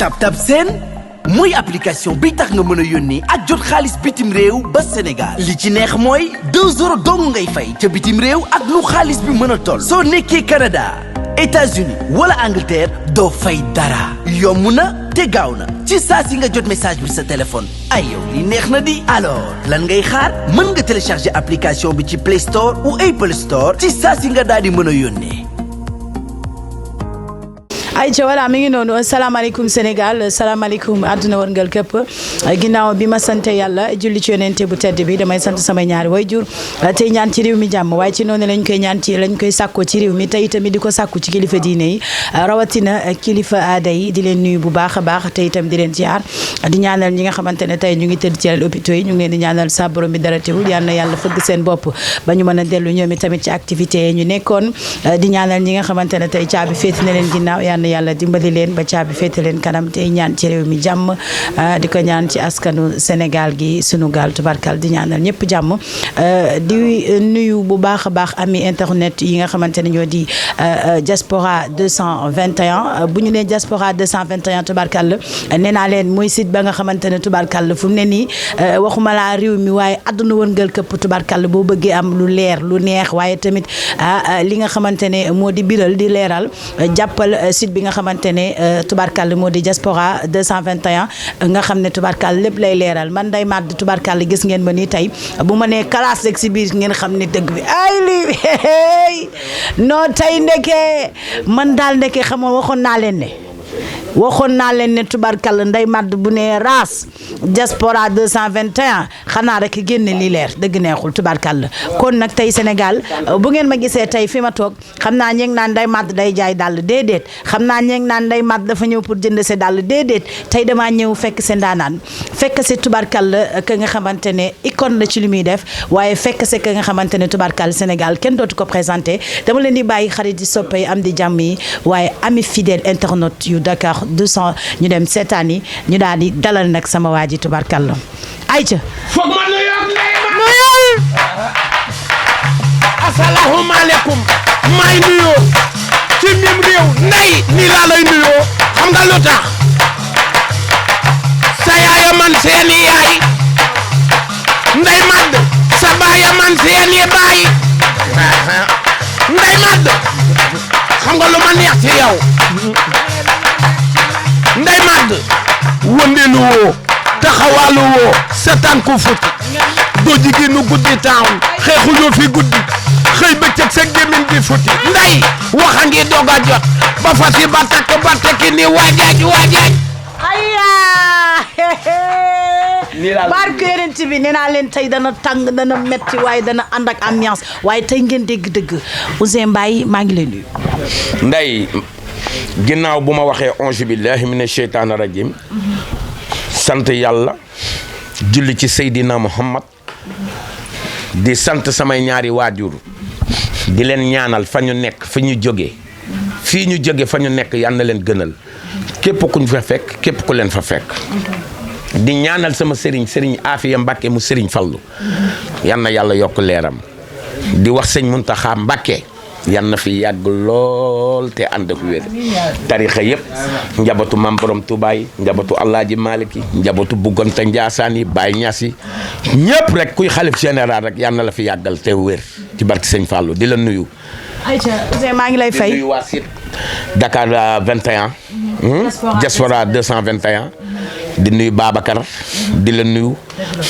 TapTap Send mooy application bi tax nga mën a yónnee ak jot xaalis bitim réew ba Sénégal li ci neex mooy 2 € dong ngay fay ca bitim réew ak lu xaalis bi mën a toll. soo nekkee Canada États-Unis wala Angleterre doo fay dara yomb na te gaaw na ci saa si nga jot message bi sa téléphone ay yow li neex na di. alors lan ngay xaar mën nga télécharger application bi ci Play Store ou Apple Store ci saa si nga daal di mën a yónnee. ayca voilà mi ngi noonu salaamaaleykum Sénégal salaamaaleykum àdduna wërngal këpp ginnaaw bi ma sant yàlla julli ci yonente bu tedd bi damay sant samay ñaari waajur tey ñaan ci réew mi jàmm waaye ci noonu lañ koy ñaan ci lañ koy sàkkoo ci réew mi tey tamit di ko sàkku ci kilifa diine yi rawatina kilifa aada yi di leen nuyu bu baax a baax tey itam di leen ziar di ñaanal ñi nga xamante ne tey ñu ngi tëdd ci hôpitaux yi ñu ngi leen di ñaanal sa borom bi dara teewul yal na yàlla fëgg seen bopp ba ñu mën a dellu ñoom tamit ci activité yi ñu nekkoon di ñaanal ñi nga xamante ne tey caabi féeti na leen ginnaaw yàlla dimbali leen ba caabi féete leen kanam tey ñaan ci réew mi jàmm di ko ñaan ci askanu Sénégal gi sunu gaal tubarkal di ñaanal ñëpp jàmm di nuyu bu baax a baax ami internet yi nga xamante ne ñoo di diaspora 221 bu ñu nee diaspora 221 tubarkal nee naa leen mooy site ba nga xamante ne tubarkal fu mu ne nii waxuma laa réew mi waaye àdduna wërngal këpp tubarkal boo bëggee am lu leer lu neex waaye tamit li nga xamante ne moo di biral di leeral jàppal site bi nga xamante ne tubarkal moo di diaspora 221 nga xam ne tubarkal lépp lay leeral man day màdd tubarkal gis ngeen ma nii tey bu ma nee classe rek si biir ngeen xam ne dëgg bi ay lii non tey ndeke man daal ndeke xam nga waxoon naa leen ne tubarkal nday madd bu ne raas diaspora 221 xanaa rek génne li leer dëgg neexul tubarkal kon nag tey Sénégal bu ngeen ma gisee tey fi ma toog xam naa ñeeg naan nday madd day jaay dàll déedéet xam naa ñeeg naan nday madd dafa ñëw pour jënd se dàll déedéet tey damaa ñëw fekk se ndaanaan fekk se tubarkal ka nga xamante ne icône la ci li muy def waaye fekk se ka nga xamante ne tubarkal Sénégal kenn dootu ko présenté dama leen di bàyyi xarit yi soppe yi am di jàmm yi waaye ami fidèle internaute yu Dakar 200 ñu dem seetaan yi ñu daal di dalal nag sama waa ji tubarkalla ayca foog ma nuyoo asalaamaaleykum may nuyoo ci mim réew ndey nii laa lay nuyoo xam nga lu tax sa yaaya man seeni yaay ndey madd sa baaya man seeni baay ndey madd xam nga lu ma neex ci yow ndey madd wëndeelu woo taxawaalu woo sa tànku futi doo jigéenu guddi town xeexuñoo fi guddi xëy bëccëg sa gémmiñ di futi ndey waxa ngi doog a jot ba fasi ba takk ba tekki ni waajaaj barke yonent bi nee naa leen tey dana tàng dana metti waaye dana ànd ak ambiance waaye tey ngeen dégg dëgg Ouzin Mbaye maa ngi lay nuyu ndey ginnaaw bu ma waxee auzu billahi mina sheytaani rajim sant yàlla julli ci Seydina Muhammad di sant samay ñaari waajur di leen ñaanal fa ñu nekk fa ñu jóge fii ñu jóge fa ñu nekk yal na leen gënal képp kuñ fa fekk képp ku leen fa fekk di ñaanal sama sëriñ Afiya Mbàkke mu sëriñ Fallu yal na yàlla yokk leeram di wax sëñ Muntaxa Mbàkke yan na fi yàgg lool te ànd ak wér tarixa yëpp njabootu Maam Borom Tuubaa yi njabootu Alaaji Maalik yi njabootu Buggonte Njaasaan yi Baay Ñas yi ñëpp rek kuy xalif général rek yan na la fi yàggal te wér ci barki sëñ Fallou di la nuyu. ayca Ouzin maa ngi lay fay di nuyu waa site Dakar 21. diaspora 221. di nuyu Babacar di la nuyu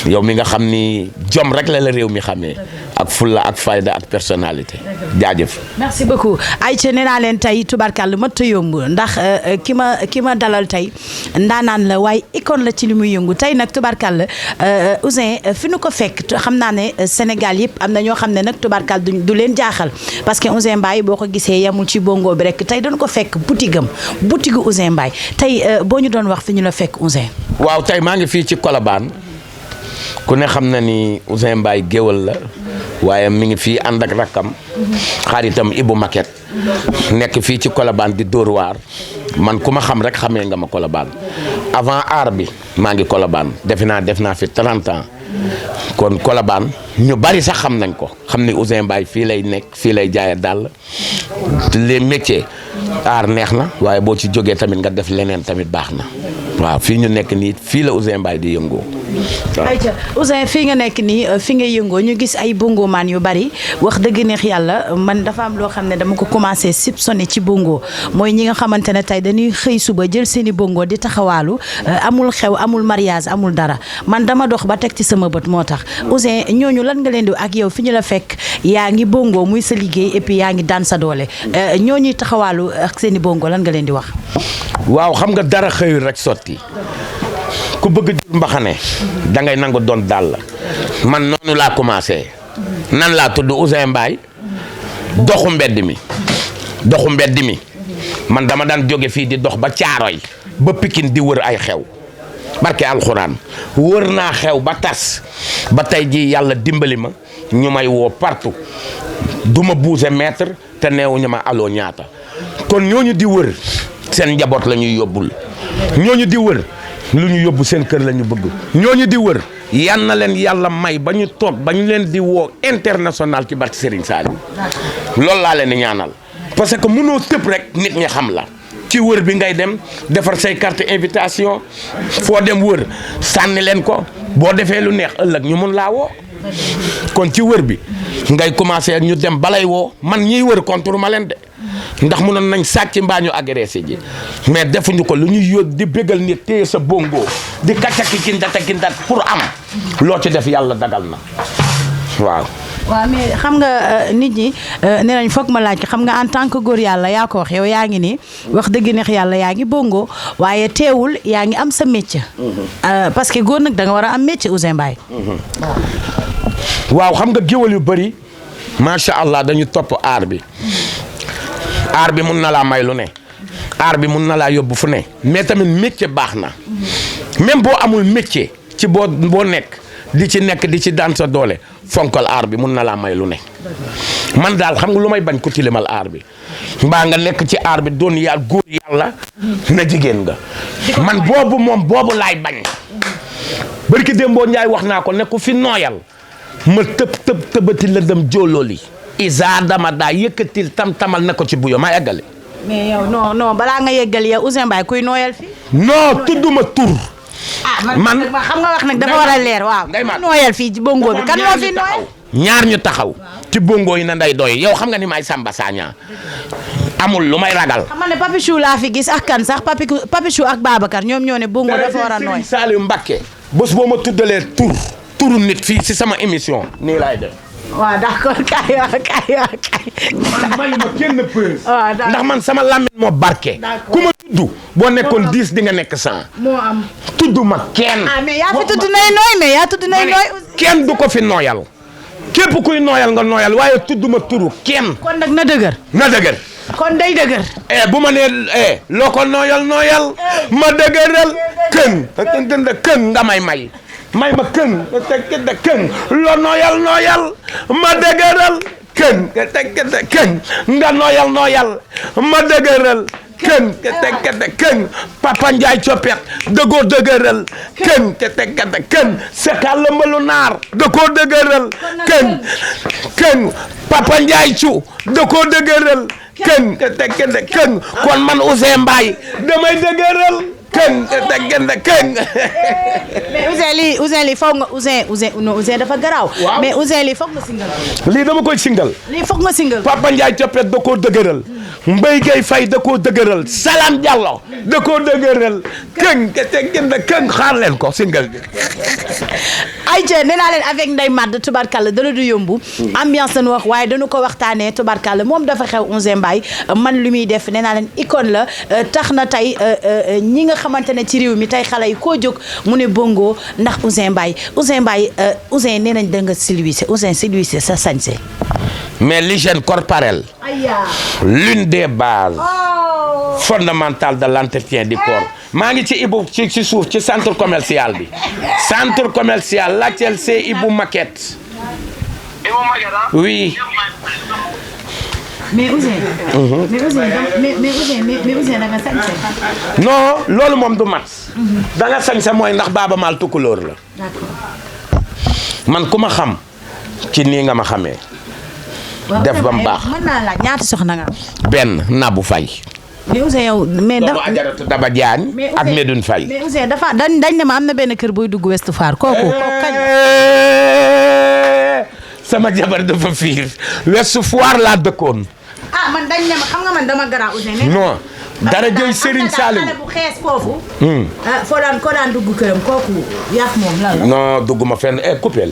yow mi nga xam ni jom rek la réew mi xamee ak fulla ak fayda ak personnalité jaajëf. merci beaucoup ayca nee naa leen tey tubarkàlla mat a yomb ndax ki ma dalal tey ndaanaan la waaye icône la ci li muy yëngu tey nag tubarkàlla Ouzin fi nu ko fekk xam naa ne Sénégal yëpp am na ñoo xam ne nag tubarkàlla du leen jaaxal parce que Ouzin Mbaye boo ko gisee yamul ci bongo bi rek tey dañu ko fekk boutique Ouzin Mbaye tey boo ñu doon wax fi ñu la fekk Ouzin. waaw tey maa ngi fii ci Colobane ku ne xam na ni Ouzin Mbaye géwël la waaye mi ngi fii ànd ak rakkam xaritam Ibou Maquette nekk fii ci Colobane di Dóor waar man ku ma xam rek xamee nga ma Colobane avant art bi maa ngi Colobane def naa fi 30 ans kon Colobane ñu bari sax xam nañ ko xam ni Ouzin Mbaye fii lay nekk fii lay jaaya dàll les métiers aar neex na waaye boo ci jógee tamit nga def leneen tamit baax na waaw fii ñu nekk nii fii la Ouzin Mbaye di yëngoo. ayca Ouzin fii nga nekk nii fi nga yëngoo ñu gis ay bongo maan yu bari wax dëgg neex yàlla man dafa am loo xam ne dama ko commencé soupçonné ci bongo mooy ñi nga xamante ne tey dañuy xëy suba jël seeni bongo di taxawaalu amul xew amul mariage amul dara man dama dox ba teg ci sama bët moo tax Ouzin ñooñu lan nga leen di ak yow fi ñu la fekk yaa ngi bongo muy sa liggéey et puis yaa ngi daan sa doole ñooñuy taxawaalu ak seeni bongo lan nga leen di wax. waaw xam nga dara xëyul rek sotti ku bëgg jur mbaxane da ngay nangu doon daal la man noonu laa commencé nan laa tudd Ouzin Mbaye doxu mbedd mi man dama daan jóge fii di dox ba Caaroy ba Pikine di wër ay xew barke alxuraan wër naa xew ba tas ba tey ji yàlla dimbali ma ñu may woo partout du ma buuse mètre te neewuñu ma aloo ñaata kon ñooñu di wër seen njaboot la ñuy yóbbul ñooñu di wër lu ñu yóbbu seen kër la ñu bëgg ñooñu di wër yan na leen yàlla may ba ñu toog ba ñu leen di woo international ci barke Serigne Saliou loolu laa leen di ñaanal parce que mënoo tëb rek nit ñi xam la ci wër bi ngay dem defar say carte invitation foo dem wër sànni leen ko boo defee lu neex ëllëg ñu mun laa woo kon ci wër bi ngay commencé ñu dem balay woo man ñiy wër contre ma leen de ndax mënoon nañ sàcc mbaa ñu agressé ji mais defuñu ko lu ñuy yóbbu di bégal nit téye sa bongo di kàccaki kindat pour am loo ci def yàlla dagal na waaw. waaw mais xam nga nit ñi nee nañ foog ma laaj xam nga en tant que góor yàlla yaa ko wax yow yaa ngi nii wax dëgg neex yàlla yaa ngi bongo waaye teewul yaa ngi am sa métier. parce que góor nag da nga war a am métier Ouzin Mbaye. waaw xam nga géwal yu bëri macha allah dañu topp aar bi mun na laa may lu ne aar bi mun na laa yóbbu fu ne mais tamit métier baax na même boo amul métier ci boo nekk di ci daan sa doole fonkal aar bi mun na laa may lu ne man daal xam nga lu may bañ ko tilimal aar bi mbaa nga nekk ci aar bi doon yaa góor yàlla na jigéen nga man boobu laay bañ barki Dembo Njaay wax naa ko ne ku fi nooyal ma tëbati la dem jóolooli isa dama daa yëkkatil tam-tamal na ko ci buyo maa yeggale mais yow non balaa nga yeggal yow Ouzin Mbaye kuy nooyal fi non tudduma tur man xam nga wax nag dafa war a leer waaw nooyal fii ci bongo bi kan moo fi nooyal ñaar ñu taxaw ci bongo yi na nday doy yow xam nga ni maay Samba Sagna amul lu may ragal xam nga ne Papichou laa fi gis ak kan sax Papichou ak Babacar ñoom ñoo ne bongo dafa war a nooy Saliou Mbacké bés boo ma tuddalee turu nit fii si sama émission nii laay def waaw d'accord kay. man may ma kenn peur. ndax man sama lamine moo barke. ku ma tudd boo nekkoon 10 di nga nekk 100. moo am tudd ma kenn. mais yaa fi tudd nay nooy kenn du ko fi nooyal. képp kuy nooyal nga nooyal waaye tudd ma turu kenn. kon nag na dëgër. kon day dëgër. bu ma nee loo ko nooyal ma dëgëral kën nga may. may ma kën loo nooyal ma dëgëral kën nga nooyal ma dëgëral kën Papa Ndiaye coppet da koo dëgëral kën Sekal lëmbalu naar da koo dëgëral kën Papa Ndiaye cu da koo dëgëral kën kon man Ouzin Mbaye damay dëgëral kën mais Ouzin lii foog nga Ouzin dafa garaaw. mais Ouzin lii foog nga singal. lii dama koy singal. lii foog nga singal. Papa Ndiaye coppet da koo dëgëral. Mbaye Gueye Faye da koo dëgëral. Salam Diallo da koo dëgëral. kën xaar leen ko singal bi. ayca nee naa leen avec Ndeye Made tubarkalla dara du yombu. ambiance lañu wax waaye dañu ko waxtaanee tubarkalla moom dafa xew Ouzin Mbaye man lu muy def nee naa leen icône la tax na tey ñi nga xamante ne ci réew mi tey xale yi koo jóg mu ne bongo ndax Ouzin Mbaye Ouzin nee nañ da nga silvissé Ouzin silvissé sa sañse. mais l'hygiène corporelle. l'une des bases fondamentales de l'entretien du corps. maa ngi ci Ibou ci suuf ci centre commercial bi. centre commercial laajteel c'est Ibou Maquette. Ibou Maquette ah. oui. mais Ouzin. mais Ouzin da nga sañse. non loolu moom du mat. da nga sañse mooy ndax Baaba Maal tukulóor la. d'accord. man ku ma xam ci nii nga ma xamee. def ba mu baax mën naa laaj ñaata soxna nga am. benn Nabou Faye. mais Ouzin yow mais doomu ajaratu Daba Diagne ak Medoune Faye. mais Ouzin dafa dañ ne ma am na benn kër buy dugg Ouest Foire kooku kañ. sama jabar dafa fiir Ouest Foire laa dëkkoon. man dañ ne ma xam nga man dama garaaw Ouzin. non dara jëy Serigne Saliou xale bu xees foofu. ko daan dugg këram kooku yàq moom lan la. non dugguma fenn coupeel.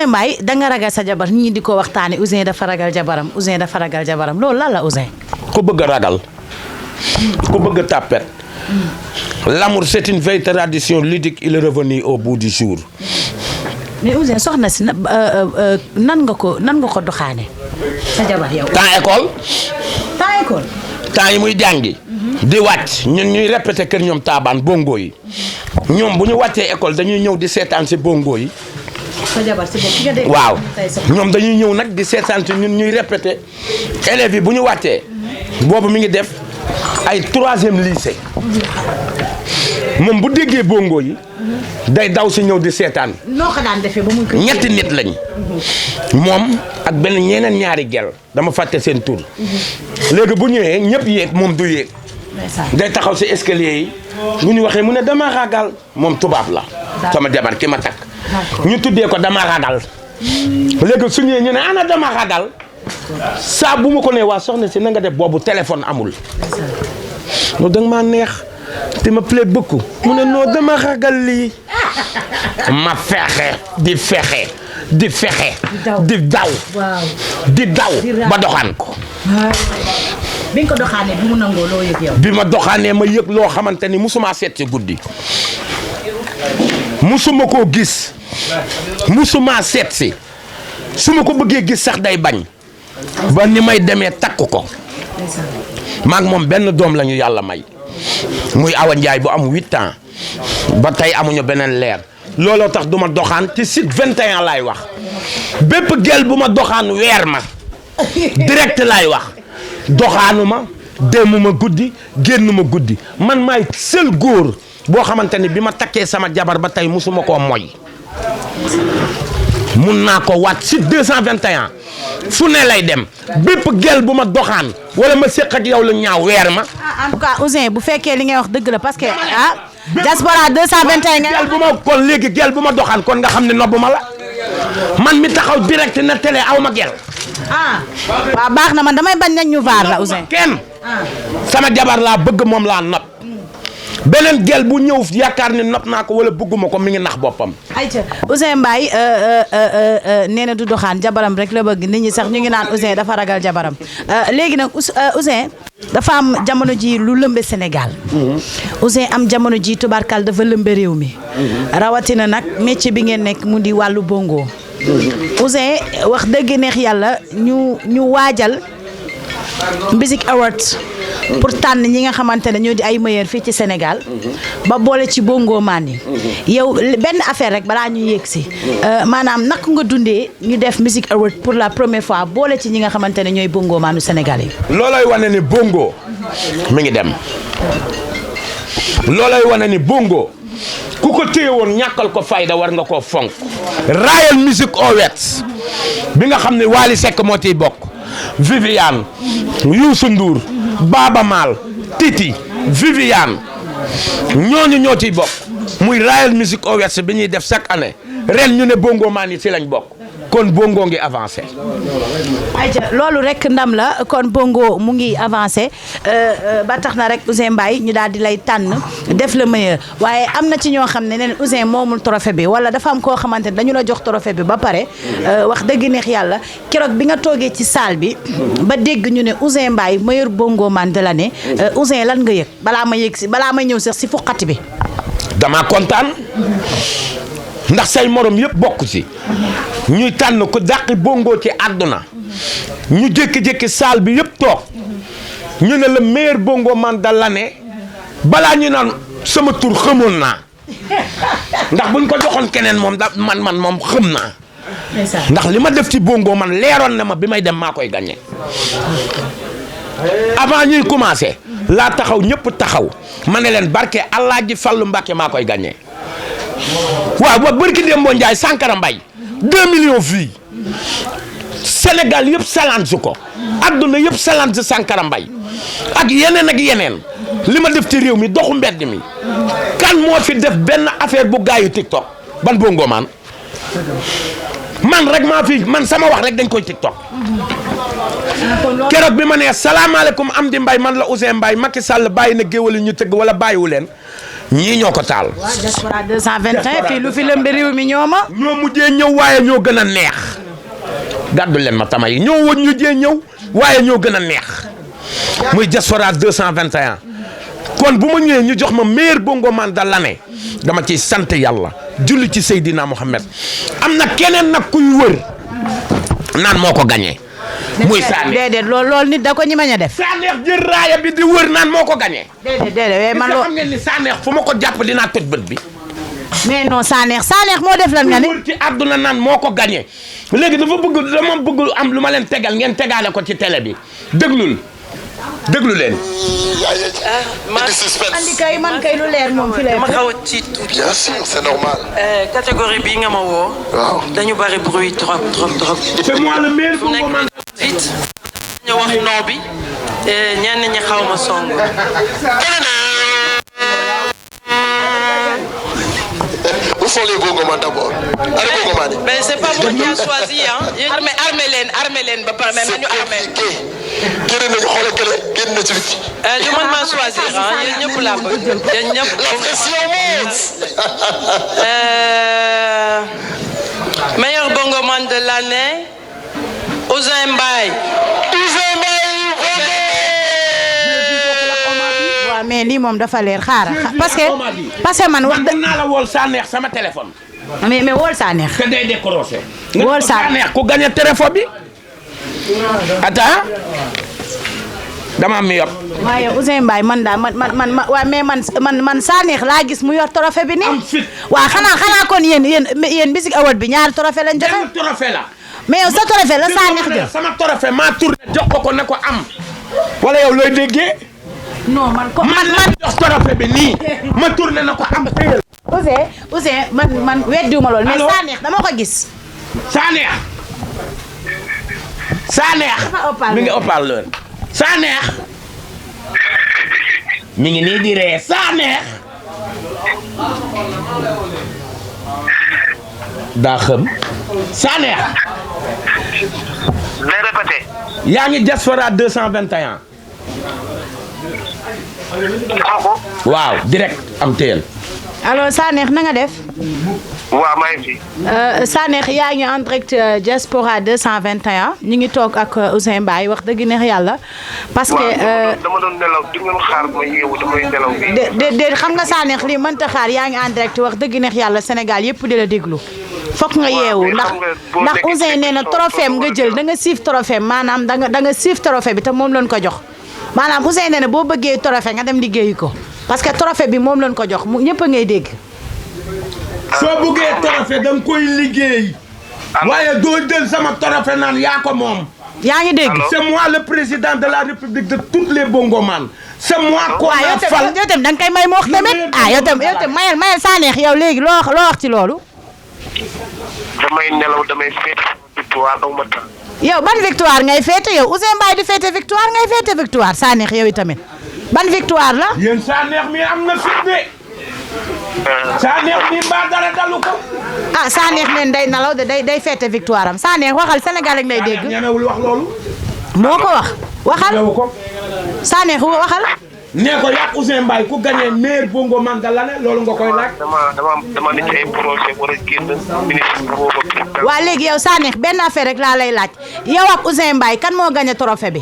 Mbaye da nga ragal sa jabar nit ñi di ko waxtaane Ouzin dafa ragal jabaram Ouzin dafa ragal jabaram loolu lan la Ouzin. ku bëgg a ragal ku bëgg a tàppet l'amour c'est une vieille tradition ludique il est revenu au bout du jour. mais Ouzin soxna si nan nga ko doxaane sa jabar yow. temps école. temps yi muy jàngi. di wàcc ñun ñuy répété kër ñoom taabaan bongo yi ñoom bu ñu wàccee école dañuy ñëw di seetaan si bongo yi. sa jabar si bopp nga dégg. waaw ñoom dañuy ñëw nag di seetaan si ñun ñuy répété élèves yi bu ñu wàccee boobu mi ngi def ay 3e lycée moom bu déggee bongo yi day daw si ñëw di seetaan. noo ko daan defee ba muy ko. ñetti nit lañ moom ak benn ñeneen ñaari gel dama fàtte seen tur léegi bu ñëwee ñëpp yéeg moom du yéeg. day taxaw si escalier yi bu ñu waxee mu ne dama ragal moom tubaab la sama jabar ki ma takk ñu tuddee ko dama ragal léegi su ñëwee ñu ne ana dama ragal saa bu ma ko nee waa soxna si na nga def boobu téléphone amul no danga maa neex te ma plaît beaucoup mu ne noo dama ragal lii ma fexe di daw ba doxaan ko. bi nga ko doxaanee bi mu nangoo loo yëg yow. bi ma doxaanee ma yëg loo xamante ni musuma seet ci guddi musuma koo gis musuma seet si su ma ko bëggee gis sax day bañ ba ni may demee takk ko maak moom benn doom lañu yàlla may muy Awa Ndiaye bu am 8 ans ba tey amuñu beneen leer looloo tax du ma doxaan ci site 21 laay wax bépp gel bu ma doxaan weer ma direct laay wax. doxaanuma demuma guddi génnuma guddi man maay seul góor boo xamante ni bi ma takkee sama jabar ba tey musuma koo moy mun naa ko waat si 221 fu ne lay dem bépp gel bu ma doxaan wala ma séq ak yow lu ñaaw weer ma. en tout cas Ouzin bu fekkee li ngay wax dëgg la parce que diaspora 221 nga. gel bu ma kon léegi gel bu ma doxaan kon nga xam ne nobbu ma la man mi taxaw direct na télé aw ma gel. waaw baax na man damay bañ nañ ñu vaar la Ouzin. kenn sama jabar laa bëgg moom laa nopp beneen gel bu ñëw yaakaar ni nopp naa ko wala bëgguma ko mi ngi nax boppam. ayca Ouzin Mbaye nee na du doxaan jabaram rek la bëgg nit ñi sax ñu ngi naan Ouzin dafa ragal jabaram léegi nag Ouzin dafa am jamono ji lu lëmbe Sénégal. Ouzin am jamono ji tubarkal dafa lëmbe réew mi. rawatina nag métier bi ngeen nekk mu di wàllu bongo. Ouzin wax dëgg neex yàlla ñu waajal Music Awards pour tànn ñi nga xamante ne ñoo di ay meilleur fii ci Sénégal ba boole ci bongo maan yi yow benn affaire rek balaa ñuy yéeg si maanaam naka nga dundee ñu def Music Awards pour la première fois boole ci ñi nga xamante ne ñooy bongo maanu Sénégal yi. loolay wane ni bongo mi ngi dem loolay wane ni bongo ku ko téye woon ñàkkal ko fayda war nga koo fonk. Royal Music Awards bi nga xam ne Wally Seck moo ciy bokk Viviane Youssou Ndour Baaba Maal Titi Viviane ñooñu ñoo ciy bokk muy Royal Music Awards bi ñuy def chaque année ren ñu ne bongo maan yi ci lañ bokk kon bongo ngi avancé. ayca loolu rek ndam la kon bongo mu ngi avancé ba tax na rek Ouzin Mbaye ñu daal di lay tànn def le meilleur waaye am na ci ñoo xam ne neen Ouzin moomul trophée bi wala dafa am koo xamante ne dañu la jox trophée bi ba pare wax dëgg neex yàlla keroog bi nga toogee ci salle bi ba dégg ñu ne Ouzin Mbaye meilleur bongo man de l'année Ouzin lan nga yëg balaa ma ñëw sax si fuqati bi. dama kontaan ndax say morom yëpp bokk ci ñuy tànn ko dàqi bongo ci àdduna ñu jékki-jékki salle bi yëpp toog ñu ne le meilleur bongo man de l'année balaa ñu naan sama tur xamoon naa ndax buñ ko joxoon keneen moom da man moom xam naa ndax li ma def ci bongo man leeroon na ma bi may dem maa koy gagné avant ñuy commencé laa taxaw ñëpp taxaw ma ne leen barke Alaaji Fallu Mbàkke maa koy gagné waaw ba bërki Dembo Njaay Sankara Mbay 2 millions fii Sénégal yëpp challenge ko adduna yëpp challenge Sankara Mbaye ak yeneen li ma def ci réew mi doxu mbedd mi kan moo fi def benn affaire bu gaayu TikTok ban bongo man rek maa fi man sama wax rek dañ koy TikTok keroog bi ma nee salaamaaleykum Amdy Mbaye man la Ouzin Mbaye Macky Sall bàyyi na géwal ñu tëgg wala bàyyiwu leen ñii ñoo ko taal. waaw diaspora 221 fii lu fi lëmb réew mi ñoo mujjee ñëw waaye ñoo gën a neex gàddu leen ma tama yi ñoo mujjee ñëw waaye ñoo gën a neex muy diaspora 221 kon bu ma ñëwee ñu jox ma meilleur bongo man de l'année dama ciy sant yàlla julli ci Seydina Mohamed am na keneen nag kuy wër naan moo ko gagné. muy Sanex déedéet loolu nit da ko ñi mañ a def. Sanex jël raaya bi di wër naan moo ko gagné. déedéet man xam ngeen ni Sanex fu ma ko jàpp dinaa toj bët bi. mais non Sanex moo def lan nga ni. wër ci àdduna naan moo ko gagné léegi dama bëgg am lu ma leen tegal ngeen tegaale ko ci télé bi déglu leen. andi kay man kay lu leer moom fi lay dama xaw a tiit tuuti. Bien sûr, c'est normal. Catégorie bii nga ma woo. waaw dañu bari bruit trop. c'est moi le meilleur fu nekk vite ñu wax non bi ñenn ñi xaw ma song. Où sont les bongoman d'abord? Allez bongoman. Mais c'est pas moi qui a choisi hein. armé leen ba pare mais nañu armé. génn nañu xoolal kële génn na ci biti. du man maa choisir ah yéen ñëpp laa bëgg yéen ñëpp. La pression monte. Meilleur bongoman de l'année Ouzin Mbaye. mais lii moom dafa leer xaaral parce que man wax dëgg naa la wool Sanex sama téléphone. mais wool Sanex. te day décroché. wool Sanex ku gagné téléphone bi. attends dama am mi yop. waaye Ouzin Mbaye man daal waaye mais man Sanex laa gis mu yor trophée bi nii. am fit waaw xanaa kon yéen Music Award bi ñaari trophée lañ joxe. benn trophée la. mais yow sa trophée la Sanex jël. sama trophée maa tourné jox ko ne ko am. wala yow looy déggee. non man jox trophée bi nii ma tourné na ko am téyel. Ouzin man weddiwuma lool. mais Sanex dama ko gis. Sanex mi ngi haut-parleur Sanex mi ngi nii di ree Sanex daa xam Sanex lay répété. yaa ngi diaspora 221 waaw direct am téyel. alors Sanex na nga def. waaw maa ngi fi. Sanex yaa ngi en direct diaspora 221 ñu ngi toog ak Ouzin Mbaye wax dëgg neex yàlla. parce que dama doon nelaw di ngeen xaar ma yeewu damay nelaw bi. de xam nga Sanex lii mënta xaar yaa ngi en direct wax dëgg neex yàlla Sénégal yëpp di la déglu. fokk nga yeewu ndax Ouzin nee na trophée nga jël da nga siif trophée maanaam da nga siif trophée bi te moom lañ ko jox. maanaam Ouzin nee na boo bëggee trophée nga dem liggéeyi ko parce que trophée bi moom lañ ko jox ñëpp a ngay dégg. soo bëggee trophée da nga koy liggéey. waaye doo jël sama trophée naan yaa ko moom. yaa ngi dégg. c'est moi le président de la république de toutes les bongoman. c'est moi qu'on a fal. yow tamit da nga koy may mu wax tamit yow tamit mayal Sanex yow léegi loo wax ci loolu. damay nelaw damay féete victoire aw ma temps. yow ban victoire ngay féete yow Ouzin Mbaye di féete victoire ngay féete victoire Sanex yow tamit ban victoire la. yéen Sanex mi am na fit de. Sanex mi mbaa dara dalu ko. ah Sanex neen day nalaw de day féete victoire am Sanex waxal Sénégal rek lay dégg. ñemewul wax loolu. moo ko wax waxal. ñemewu ko. Sanex waxal. nee ko yàq Ouzin Mbaye ku gagné meilleur bongo man de l'année loolu nga koy laaj. dama ne ci ay projet war a génn ministre boobu. waa léegi yow Sanex benn affaire rek laa lay laaj yow ak Ouzin Mbaye kan moo gagné trophée bi.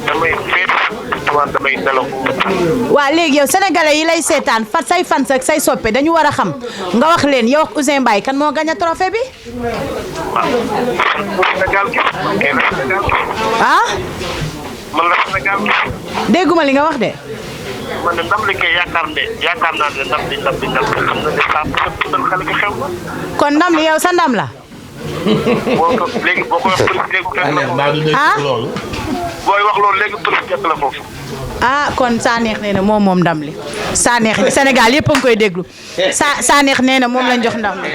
damay féete victoire damay nelaw. waa léegi yow sénégalais yi lay seetaan say fans ak say soppe dañu war a xam nga wax leen yow ak Ouzin Mbaye kan moo gagné trophée bi. Sénégal gi. ah. man la Sénégal gi. dégguma li nga wax de. man de ndam li koy yaakaar naa ne ndam li xam na ne saa bu xale bi xew na. kon ndam li yow sa ndam la. léegi boo ko wax léegi ah booy wax loolu léegi police la foofu. ah kon Sanex nee na moom ndam li Sanex Sénégal yëpp a ngi koy déglu Sanex nee na moom lañ jox ndam li.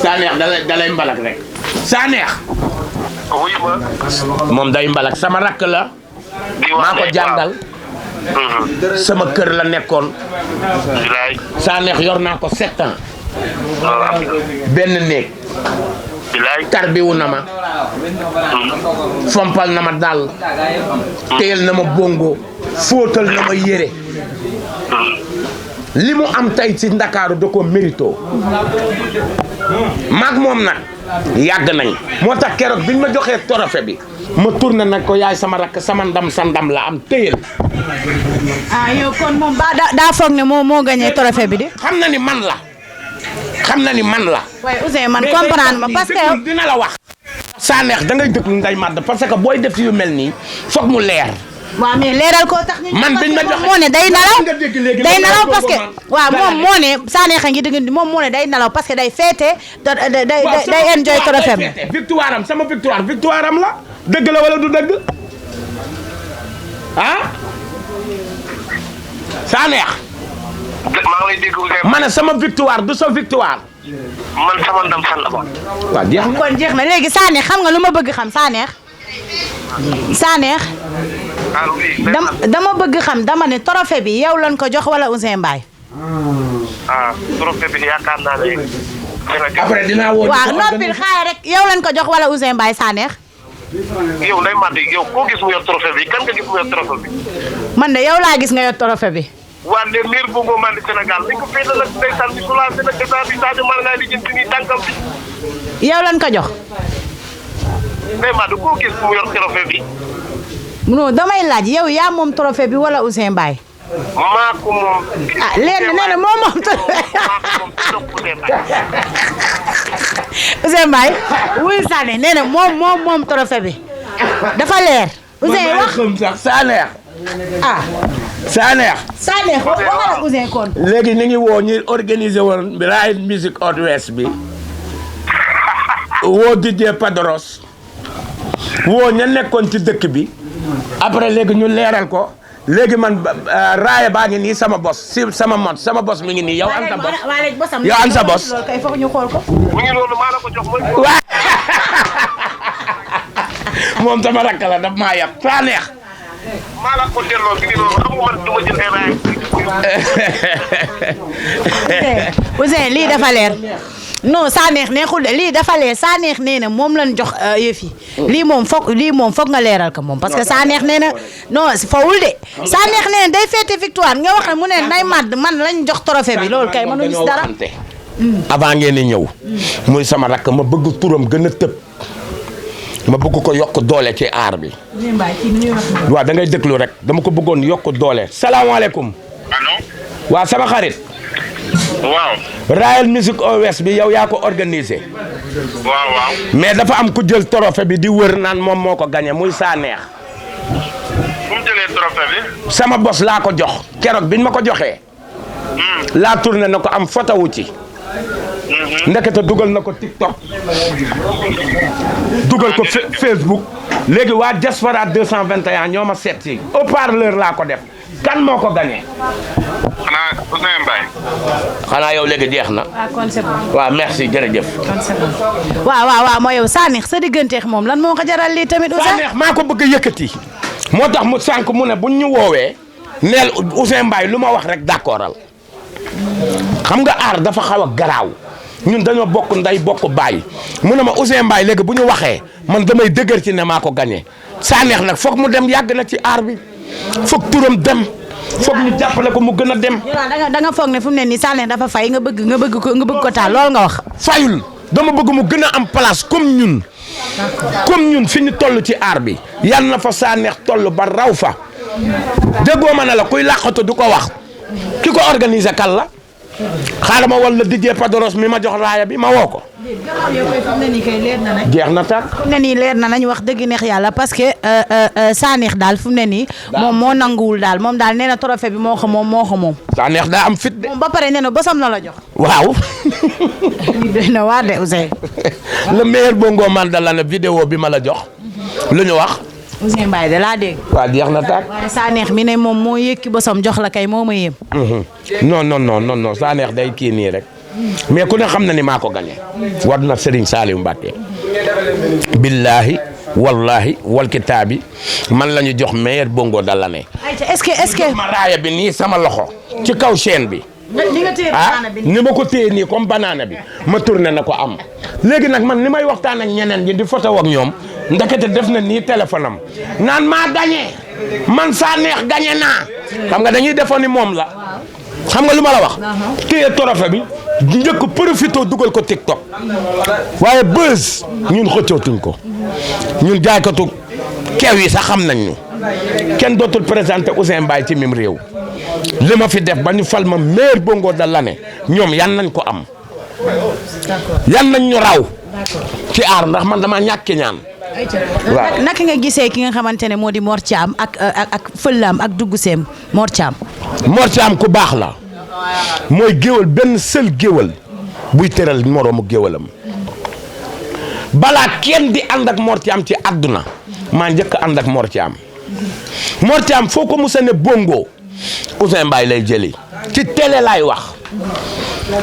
Sanex dalay mbalak rek. Sanex. wuy ma. moom day mbalak sama rakk la. maa ko jàngal. sama kër la nekkoon. Sanex yor naa ko 7 ans. benn néeg. tarbiwu na ma. fompal na ma dàll. téyel na ma bongo. fóotal na ma yére. li mu am tey ci Ndakaaru da ko mérito. maag moom nag yàgg nañ. moo tax keroog biñ ma joxee trophée bi. ma tourné nag ko yaay sama rakk sama ndam sa ndam la am téyel. yow kon moom daa foog ne moo gagné trophée bi de. xam na ni man la. waaye Ouzin man comprendre ma parce que dina la wax. Sanex da ngay déglu Ndeye Made parce que booy def yu mel nii foog mu leer. waaw mais leeral koo tax. man biñ ma joxe moo ne day nalaw parce que waaw moom moo ne Sanex a ngi dëgg moom moo ne day nalaw parce que day féete day enjoy trophée bi. victoire am sama victoire am la dëgg la wala du dëgg ah Sanex. maa ngi lay dégg ma ne sama victoire du sa victoire. man sama ndam fan la ba. waaw jeex na kon jeex na léegi Sanex xam nga lu ma bëgg xam Sanex. dama bëgg xam dama ne trophée bi yow lañ ko jox wala Ouzin Mbaye. trophée bi yaakaar naa ne. après dinaa woo. waaw noppil xaar rek yow lañ ko jox wala Ouzin Mbaye Sanex. yow Ndeye Made yow koo gis mu yor trophée bi kan nga gis mu yor trophée bi. man de yow laa gis nga yor trophée bi. waa les meilleurs bongo man di Sénégal dañ ko féetee nag ndeysaan bi soulancé nag état bi Sadio Mané naa di jënd nii tànkam bi. yow lañ ko jox. Ndeye Made koo gis mu yor trophée bi. non damay laaj yow yaa moom trophée bi wala Ouzin Mbaye. maa ko moom. leer na nee na moom Ouzin Mbaye wuy Sanex nee na moom trophée bi dafa leer. Ouzin wax Sanex. Sanex waxal Ouzin kon. léegi ni ngi woo ñi organisé woon Rail Music Ouest bi woo DJ Padros woo ña nekkoon ci dëkk bi après léegi ñu leeral ko léegi man raaya baa ngi nii sama bos si sama bos mi ngi nii yow an sa bos yow an sa bos loolu kay foog ñu xool ko. mu ngi noonu maa la ko jox mooy. moom sama rakk la daf maa yab Sanex. maa la ko delloo mi ngi noonu xam nga man du ma jël ay raay. Ouzin lii dafa leer. non Sanex neexul de lii dafa leer Sanex nee na moom lañ jox yëf yi lii moom foog nga leeral ko moom parce que Sanex nee na non fawul de Sanex nee na day féete victoire nga wax ne mu ne Ndeye Made man lañ jox trophée bi loolu kay mënuñu si dara. avant ngeen di ñëw muy sama rakk ma bëgg turam gën a tëb ma bëgg ko yokk doole ci aar bi. waaw da ngay déglu rek dama ko bëggoon yokk doole. salaamaaleykum. allo. waaw sama xarit. waaw. Rail Music Ouest bi yow yaa ko organisé. waaw. mais dafa am ku jël trophée bi di wër naan moom moo ko gagné muy Sanex. fu mu jëlee trophée bi. sama bos laa ko jox keroog biñ ma ko joxee. laa tourné na ko am photo wu ci. ndekete dugal na ko TikTok. dugal ko Facebook. léegi waa Diaspora 221 ñoo ma seet si haut-parleur laa ko def kan moo ko gagné. xanaa Ouzin Mbaye. xanaa yow léegi jeex na. kon c'est bon. waaw merci jërëjëf. kon c'est bon waaw mooy yow Sanex sa digganteex moom lan moo ko jaral lii tamit. Ouzin Sanex maa ko bëgg a yëkkati. moo tax mu sànq mu ne buñ ñu woowee. neel Ouzin Mbaye lu ma wax rek d'accordal. xam nga aar dafa xaw a garaaw. ñun dañoo bokk nday bokk baay mu ne ma Ouzin Mbaye léegi bu ñu waxee man damay dëgër ci ne maa ko gagné Sanex nag foog mu dem yàgg na ci aar bi foog turam dem foog ñu jàppale ko mu gën a dem. da nga foog ne fu mu ne nii Sanex dafa fay nga bëgg ko taal lool nga wax. fayul dama bëgg mu gën a am place comme ñun fi ñu toll ci aar bi yal na fa Sanex toll ba raw fa déggoo ma ne la kuy làqatu du ko wax ki ko organisé kan la. xaaral ma wala DJ Padros mi ma jox raaya bi ma woo ko. jeex na tàkk. fu mu ne nii leer na nañ wax dëgg neex yàlla parce que Sanex daal fu mu ne nii. moom moo nanguwul daal moom daal nee na trophée bi moo ko moom. Sanex daa am fit de. moom ba pare nee na bosam na la jox. waaw. doy na waar de Ouzin. le meilleur bongo man da la ne vidéo bi ma la jox. lu ñu wax. Ouzin Mbaye de laa dégg. waaw jeex na tàkk. waaye Sanex mi ne moom moo yëkki bosam jox la kay moo ma yéem. non Sanex day kii nii rek mais ku ne xam na ni maa ko gagné. war na Serigne Saliou Mbacké billahi wallahi wal kitaabi man la ñu jox meilleur bongo de l'année. est-ce que ma raaya bi nii sama loxo ci kaw chaîne bi. ni nga téye banana bi ni ma ko téye nii comme banana bi ma tourné na ko am. léegi nag man ni may waxtaan ak ñeneen ñi di photo ak ñoom ndekete def na nii téléphone am naan maa gagné man saa neex gagné naa xam nga dañuy defoon ni moom la. xam nga lu ma la wax. téye trophée bi njëkk profito dugal ko TikTok waaye buzz ñun xëccootuñ ko ñun jaaykatu keew yi sax xam nañ ñu kenn dootul présenté Ouzin Mbaye ci mim réew li ma fi def ba ñu fal ma meilleur bongo de l'année ñoom yan nañ ko am. yan nañ ñu raw. ci aar ndax man dama ñàkki ñaan. waaw naka nga gisee ki nga xamante ne moo di Mor Thiam ak fëllaam ak dugg seem Mor Thiam. Mor Thiam ku baax la mooy géwal benn seul géwal buy tëral moroomu géwalam balaa kenn di ànd ak Mor Thiam ci àdduna maa njëkk ànd ak Mor Thiam. Mor Thiam foo ko musa ne bongo Ouzin Mbaye lay jëli ci télé laay wax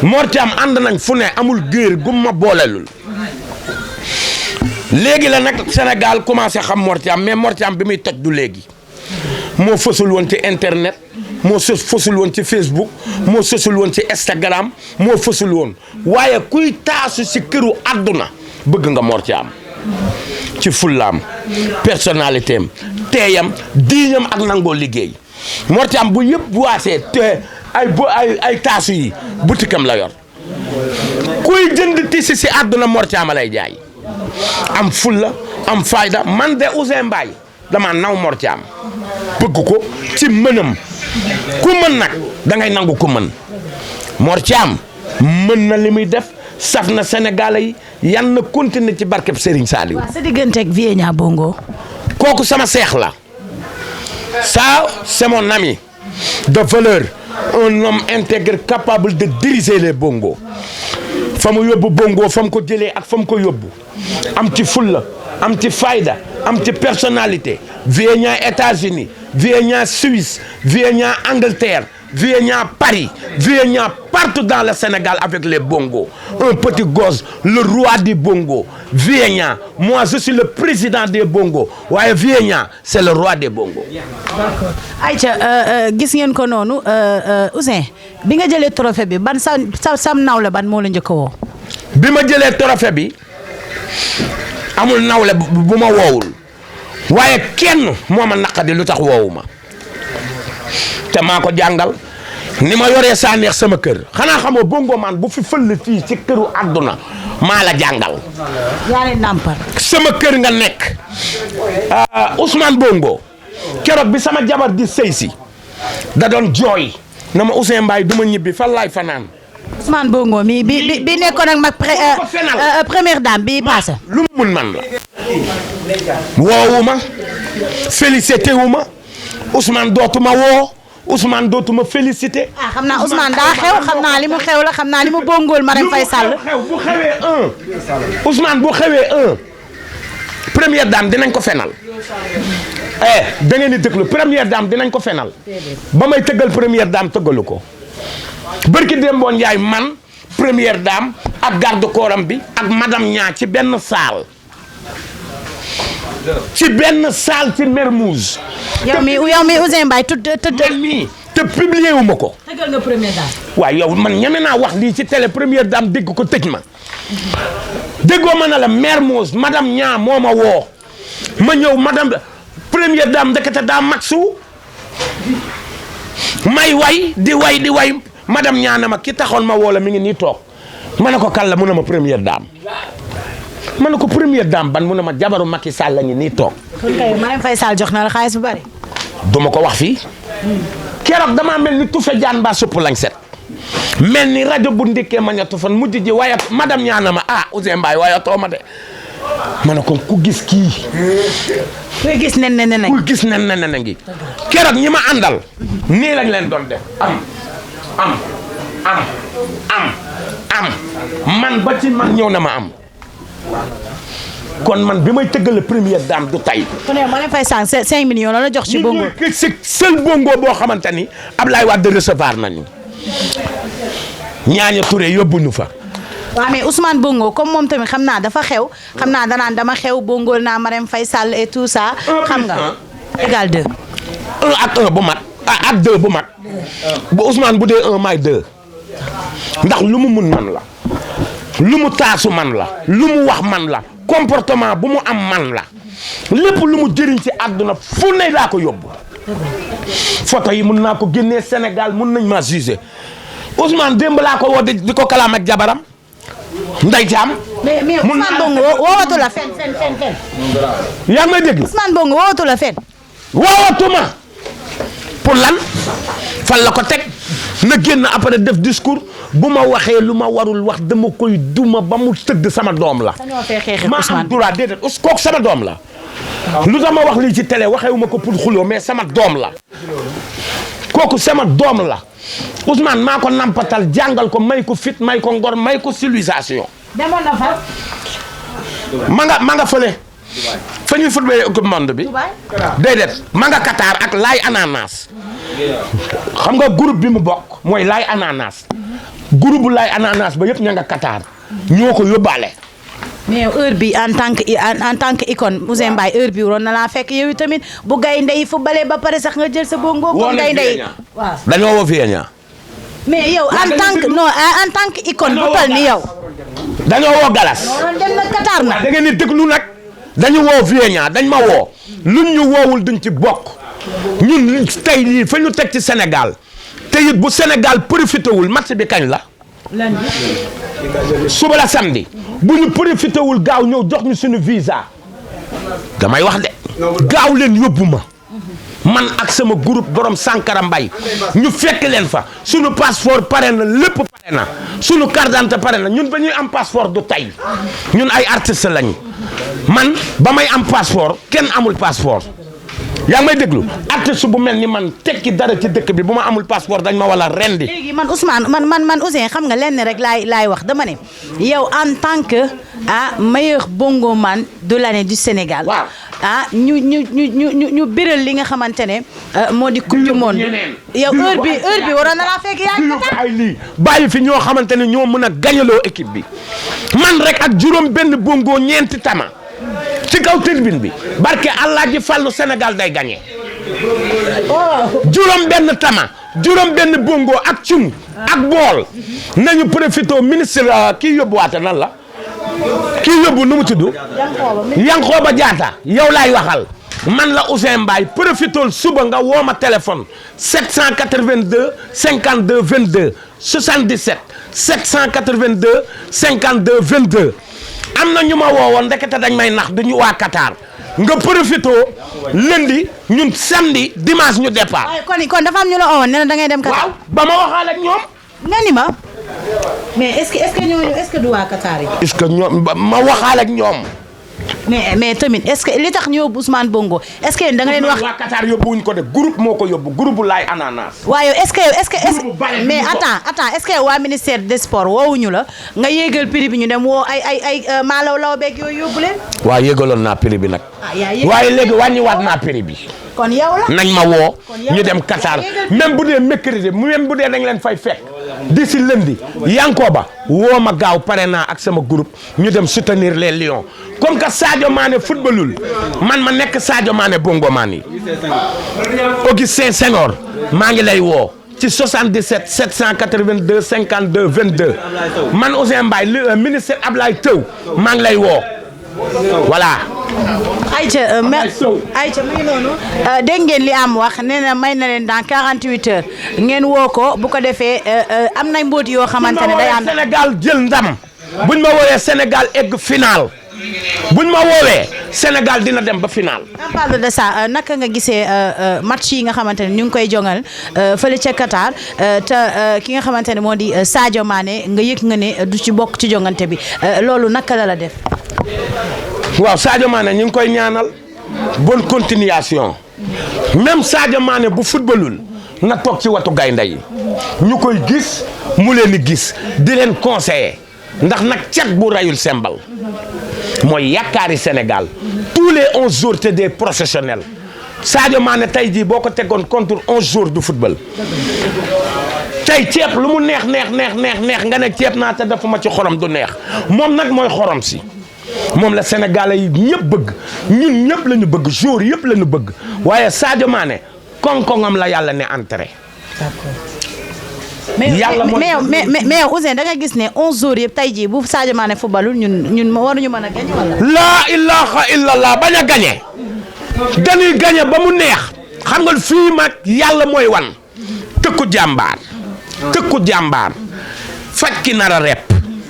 Mor Thiam ànd nañ fu ne amul géer gu ma boolelul léegi la nag Sénégal commencé xam Mor Thiam mais Mor Thiam bi muy toj du léegi moo fësul woon ci internet moo fësul woon ci Facebook moo fësul woon ci Instagram moo fësul woon waaye kuy taasu ci këru àdduna bëgg nga Mor Thiam ci fullaam personnalité am teeyam diiñam ak nangoo liggéey Mor Thiam bu yëpp bu waasee te ay taasu yi butikam la yor kuy jënd tisi ci àdduna Mor Thiam lay jaay am fulla am fayda man de Ouzin Mbaye dama naw Mor Thiam bëgg ko ci mënam ku mën nag da ngay nangu ku mën Mor Thiam mën na li muy def saf na Sénégalais yi yan na continuer ci barkeb Serigne Saliou. waaw sa diggante ak Vienya Bongo. kooku sama seex la ça c'est mon ami de valeur un homme intègre capable de diriger les bongos fa mu yóbbu bongo fa mu ko jëlee ak fa mu ko yóbbu am ci fulla am ci fayda am ci personnalité Vienya États-Unis Vienya Suisse Vienya Angleterre Vienya Paris Vienya partout dans le Sénégal avec les bongos un petit gosse le roi du bongo Vienya moi je suis le président des bongos waaye Vienya c'est le roi des bongos. d'accord Aïcha gis ngeen ko noonu Ouzin bi nga jëlee trophée bi ban sam nawle ban moo la njëkk a woo. bi ma jëlee trophée bi amul nawle bu ma woowul waaye kenn moo ma naqadi lu tax woowu ma te maa ko jàngal ni ma yoree saa neex sama kër xanaa xamoo bongo man bu fi fël fii ci këru àdduna maa la jàngal. yaa leen nàmpal. sama kër nga nekk Ousmane Bongo keroog bi sama jabar di sëy si da doon jooy na ma Ouzin Mbaye du ma ñibbi fan laay fanaan. Ousmane Bongo mi bi nekkoon ak mag première dame bi passé. lu mu mun man la woowu ma félicité wu ma Ousmane dootuma woo Ousmane dootuma félicité. ah xam naa Ousmane daa xew xam naa li mu xew la xam naa li mu bongool Marème Faye Sall. bu xewee Ousmane bu xewee première dame dinañ ko fenal da ngeen di déglu première dame dinañ ko fenal ba may tëggal première dame tëggalu ko bërki Demba Ndiaye man première dame ak garde corps am bi ak madame ñaa ci benn salle ci Mermoz. yow mi Ouzin Mbaye te publié wu ma ko. tëggal nga première dame. waaw yow man ñeme naa wax lii ci télé première dame dégg ko tëj ma déggoo ma ne la Mermoz madame ñaa moo ma woo ma ñëw madame première dame ndekete daa maxu may way di way madame ñaa na ma ki taxoon ma woo la mi ngi nii toog ma ne ko kan la mu ne ma première dame ma ne ko première dame ban mu ne ma jabaru Macky Sall la ngi nii toog. kon kay Marème Faye Sall jox na la xaalis bu bari. duma ko wax fii keroog damaa mel ni tufe jaan mbaa supp lañ set mel ni rajo bu ndikkee ma ñettu fan mujj ji waaye madame ñaana ma Ouzin Mbaye waaye tooma de ma ne ko ku gis kii. kuy gis nen ngi keroog ñi ma àndal nii lañ leen doon def am man ba ci man ñëw na ma am kon man bi may tëggal première dame du tay. kon yow Marème Faye Sall 5 millions la jox ci bongo. c'est seul bongo boo xamante ni Ablaye Wade recevoir nañu ñaaña Touré yóbbu ñu fa waaw mais Ousmane Bongo comme moom tamit xam naa dafa xew xam naa danaan dama xew bongool naa Marème Faye Sall et tout ça xam nga égal 2 1 ak 1 bu mat ak 2 bu mat bu Ousmane bu dee 1 maay 2 ndax lu mu mun man la lu mu taasu man la lu mu wax man la comportement bu mu am man la lépp lu mu jëriñ ci àdduna fu ne laa ko yóbbu photo yi mun naa ko génnee Sénégal mun nañ maa jugé Ousmane démb laa ko woo di ko kalaam ak jabaram Ndeye Thiam. mais Ousmane Bongo woowatu la fen. yaa ngi may dégg. Ousmane Bongo woowatu la fen. woowatuma pour lan fan la ko teg na génn après def discours bu ma waxee lu ma warul wax dama koy duma ba mu tëdd sama doom la. ma am droit déedéet kooku sama doom la. lu tax ma wax lii ci télé waxewuma ko pour xuloo mais sama doom la kooku sama doom la Ousmane maa ko nampatal jàngal ko may ko fit may ko ngor may ko civilisation. demoon na fa. ma nga fële. fa ñuy footballé coupe monde bi. déedéet ma nga Qatar ak Laay Ananas. xam nga groupe bi mu bokk mooy Laay Ananas. groupe bu Laay Ananas ba yëpp ña nga Qatar. ñoo ko yóbbaale. mais heure bi en tant que icône Ouzin Mbaye heure bi waroon na laa fekk yow tamit bu gaynde yi footballé ba pare sax nga jël sa bongo. comme gaynde yi waaw dañoo woo Vienya. mais yow en tant que icône bu toll ni yow. dañoo woo Galas. waroon dem na Qatar na. da ngeen di déglu nag. dañu woo Vienya dañ ma woo. luñ ñu woowul duñ ci bokk. ñun tey lii fa ñu teg ci Sénégal. te it bu Sénégal profité wul match bi kañ la. lundi. suba la samedi. bu ñu profité wul gaaw ñëw jox ñu suñu visa. damay wax de. gaaw leen yóbbu ma. man ak sama groupe borom Sankara Mbaye ñu fekk leen fa suñu passeport pare na lépp pare na suñu carte d'identité pare na ñun ba ñuy am passeport du tey ñun ay artistes lañu man ba may am passeport kenn amul passeport yaa ngi may déglu artiste bu mel ni man tekki dara ci dëkk bi bu ma amul passeport dañ ma wala rendi. léegi man Ousmane man Ouzin xam nga lenn rek laay wax dama ne yow en tant que meilleur bongoman de l'année du Sénégal. waaw ñu biral li nga xamante ne moo di coupe du monde. yow heure bi waroon na laa fekk yaa ngi lii bàyyi fi ñoo xamante ne ñoo mën a gañaloo équipe bi man rek ak juróom benn bongo ñeenti tama. ci kaw tribune bi barke Allah ji fàllu Sénégal day gagné juróom benn tama juróom benn bongo ak cung ak bool nañu profité ministre kii yóbbuwaate nan la kii yóbbu nu mu tudd Yankhoba Diatta yow laay waxal man la Ouzin Mbaye profitool suba nga woo ma téléphone 782 52 22 77 782 52 22 am na ñu ma woowoon ndekete dañ may nax du ñu waa Qatar nga profité lundi ñun samedi dimanche ñu départ. waaye kon dafa am ñu la woowoon ne da ngay dem Qatar. waaw ba ma waxaale ak ñoom. nga ni ma mais est-ce que ñooñu est-ce que du waa Qatar yi. est-ce que ñoom ma waxaale ak ñoom. mais tamit est-ce que li tax ñu yóbbu Ousmane Bongo est-ce que da nga leen wax. waa Qatar yóbbuwuñ ko de groupe moo ko yóbbu groupe bu Laay Ananas. waaw yow est-ce que mais attends est-ce que waa ministère des sports woowuñu la nga yéegal prix bi ñu dem woo ay maalaw law beeg yooyu yóbbu leen. waaw yéegaloon naa prix bi nag. waaye léegi wàññiwaat naa prix bi. kon yow la nañ ma woo ñu dem Qatar même bu dee mercredi même bu dee dañ leen fay fekk d'ici lundi Yankhoba woo ma gaaw pare naa ak sama groupe ñu dem soutenir les Lions comme que Sadio Mané footballul man ma nekk Sadio Mané bongo maan yi Augustin Senghor maa ngi lay woo ci 77 782 52 22 man Ouzin Mbaye ministre Ablaye Thiaw maa ngi lay woo voilà. Aïcha mu ngi noonu dégg ngeen li am wax nee na may na leen dans 48 heures ngeen woo ko bu ko defee am na mbóot yoo xamante ne day ànd. Sénégal jël ndam buñ ma woowee Sénégal egg final buñ ma woowee Sénégal dina dem ba final. en parle de ça naka nga gisee match yi nga xamante ne ñu ngi koy jongal fële ca Qatar te ki nga xamante ne moo di Sadio Mané nga yëg nga ne du ci bokk ci jongante bi loolu naka la def. waaw Sadio Mané ñu ngi koy ñaanal bonne continuation même Sadio Mané bu footballul na toog ci watu gaynde yi ñu koy gis mu leen di gis di leen conseiller ndax nag cat bu rayul sembal mooy yaakaari Sénégal tous les 11 jours te des professionnels Sadio Mané tey jii boo ko tegoon contre 11 jours du football tey ceeb lu mu neex nga ne ceeb naa te defuma ci xorom du neex moom nag mooy xorom si moom la Sénégalais yi ñëpp bëgg ñun ñëpp la ñu bëgg jour yëpp la ñu bëgg waaye Sadio Mané koŋ-koŋam la yàlla ne entré. yàlla mais yow Ouzin da nga gis ne 11 jours yëpp tey jii bu Sadio Mané footballul ñun waruñu mën a gañe wala. laa ilaha illallah bañ a gañe dañuy gañe ba mu neex xam nga fii mag yàlla mooy wan tëkku jàmbaar faj ki nar a rep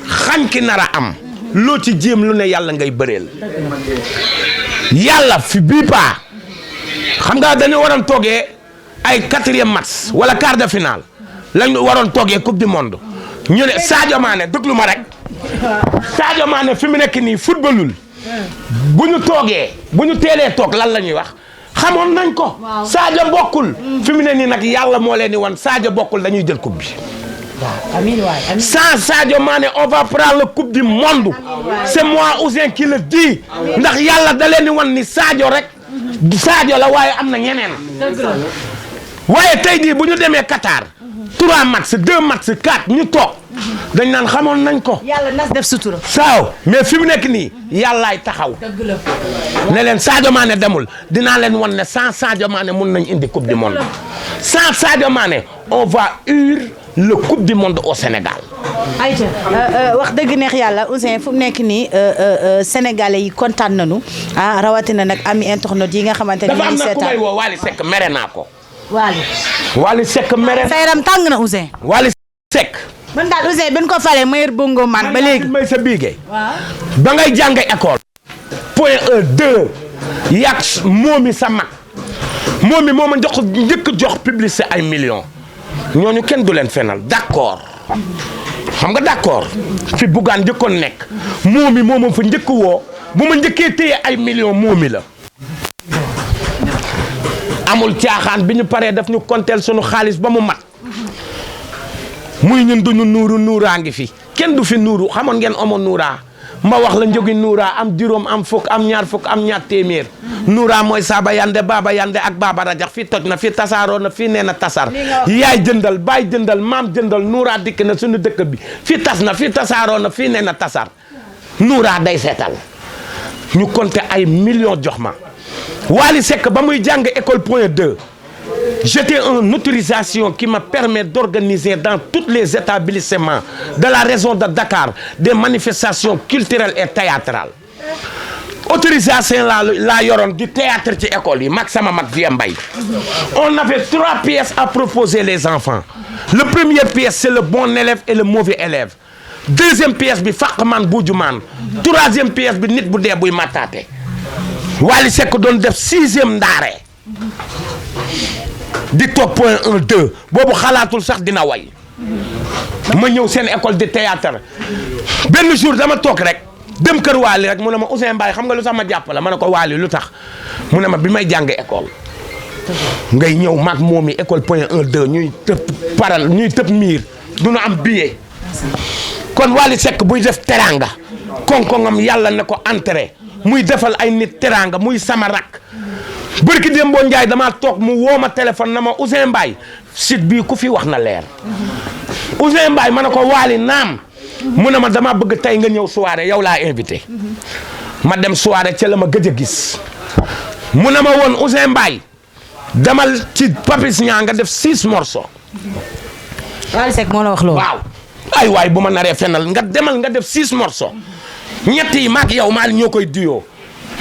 xañ ki nar a am loo ci jéem lu ne yàlla ngay bëreel yàlla fi bii paa xam nga dañu waroon toogee ay 4e match wala quart de finale lañu waroon toogee coupe du monde ñu ne Sadio Mané déglu ma rek Sadio Mané fi mu nekk nii footballul bu ñu teelee toog lan la ñuy wax xamoon nañ ko Sadio bokkul fi mu ne nii nag yàlla moo leen di wan Sadio bokkul dañuy jël coupe bi sans Sadio Mané on va prendre la coupe du monde c'est moi Ouzin qui le dit ndax yàlla da leen di wan ni Sadio rek Sadio la waaye am na ñeneen waaye tey jii bu ñu demee Qatar 3 matchs 2 matchs 4 ñu toog dañ naan xamoon nañ ko. yàlla nas def sutura. saaw mais fi mu nekk nii yàllaay taxaw. ne leen Sadio Mané demul dinaa leen wan ne sans Sadio Mané mun nañ indi coupe du monde sans Sadio Mané on va le coupe du monde au Sénégal. ayca wax dëgg neex yàlla Ouzin fu mu nekk nii sénégalais yi kontaan nañu rawatina nag ami internautes yi nga xamante ne. dafa am na ku may woo Wally Seck mere naa ko. Wally Seck mere. sa yaram tàng na Ouzin. Wally Seck. man daal Ouzin ben ko falee meilleur bongo man ba léegi. may sa biige. ba ngay jàng école. point 2 yàq moomi sa mag moomi moo ma njëkk jox publicité ay millions. ñooñu kenn du leen fenal d'accord xam nga d'accord fi Bougane njëkkoon nekk moomi moo ma fa njëkk woo bu ma njëkkee téye ay millions moomi la amul caaxaan bi ñu paree daf ñu konteel sunu xaalis ba mu mat muy ñun duñu nuuraa ngi fi kenn du fi nuuru xamoon ngeen omo nuuraa ma wax la njógi nuuraa am juróom am fukk am ñaar fukk am ñaar téeméer nuuraa mooy saaba yande baaba yande ak baaba rajax fii toj na fii tasaaroo na fii nee na tasar yaay jëndal baay jëndal maam jëndal nuuraa dikk na suñu dëkk bi fii tas na fii tasaaroo na fii nee na tasar nuuraa day seetal ñu compter ay millions jox ma Wally Seck ba muy jàng école point 2 j'étais une autorisation qui me permet d'organiser dans tous les établissements de la région de Dakar des manifestations culturelles et théâtrales autorisation la yoroon du théâtre ci école yi mag sama mag Vieux Mbaye on avait 3 pièces à proposer les enfants le première pièce c'est le bon élève et le mauvais élève deuxième pièce bi faqman bujumaan troisième pièce bi nit bu dee buy mataate Wally Seck doon def 6e ndaare di toog point 1 2 boobu xalaatul sax dina way ma ñëw seen école de théâtre benn jour dama toog rek dem kër Wally rek mu ne ma Ouzin Mbaye xam nga lu sax ma jàpp la ma ne ko Wally lu tax mu ne ma bi may jàng école ngay ñëw mag moomi école point 1 2 ñuy tëb miir du ñu am billet kon Wally Seck buy def teranga koŋ-koŋam yàlla ne ko entré muy defal ay nit teranga muy sama rak bërki dem boo Njaay damaa toog mu woo ma téléphone na ma Ouzin Mbaye site bii ku fi wax na leer Ouzin Mbaye ma ne ko Wally naam mu ne ma dama bëgg tey nga ñëw soirée yow laa invité ma dem soirée ca la ma gëj a gis mu ne ma woon Ouzin Mbaye demal ci Papis Niang nga def 6 morceaux. Wally Seck moo la wax loolu. waaw ay waay bu ma naree fenal nga demal nga def 6 morceaux ñett yi maak yow maa ñoo koy duyoo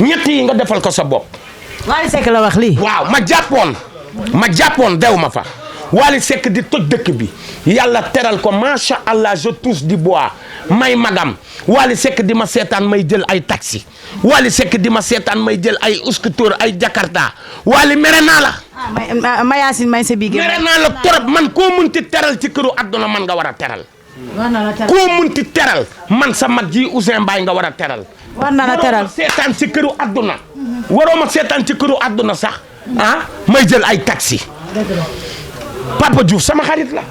ñett yi nga defal ko sa bopp. Wally Seck la wax lii. waaw ma jàppoon dew ma fa Wally Seck di toj dëkk bi yàlla teral ko macha allah je touche du bois may magam Wally Seck di ma seetaan may jël ay taxi Wally Seck di ma seetaan may jël ay scooter ay Jakarta Wally mere naa la. ma Yacine may sa biir. mere naa la trop man koo munti teral ci këru àdduna man nga war a teral. koo munti teral man sa mag ji Ouzin Mbaye nga war a teral. war na la teral waroo ma seetaan ci këru àdduna. waroo ma seetaan ci këru àdduna sax may jël ay taxi. Papa Diouf sama xarit la.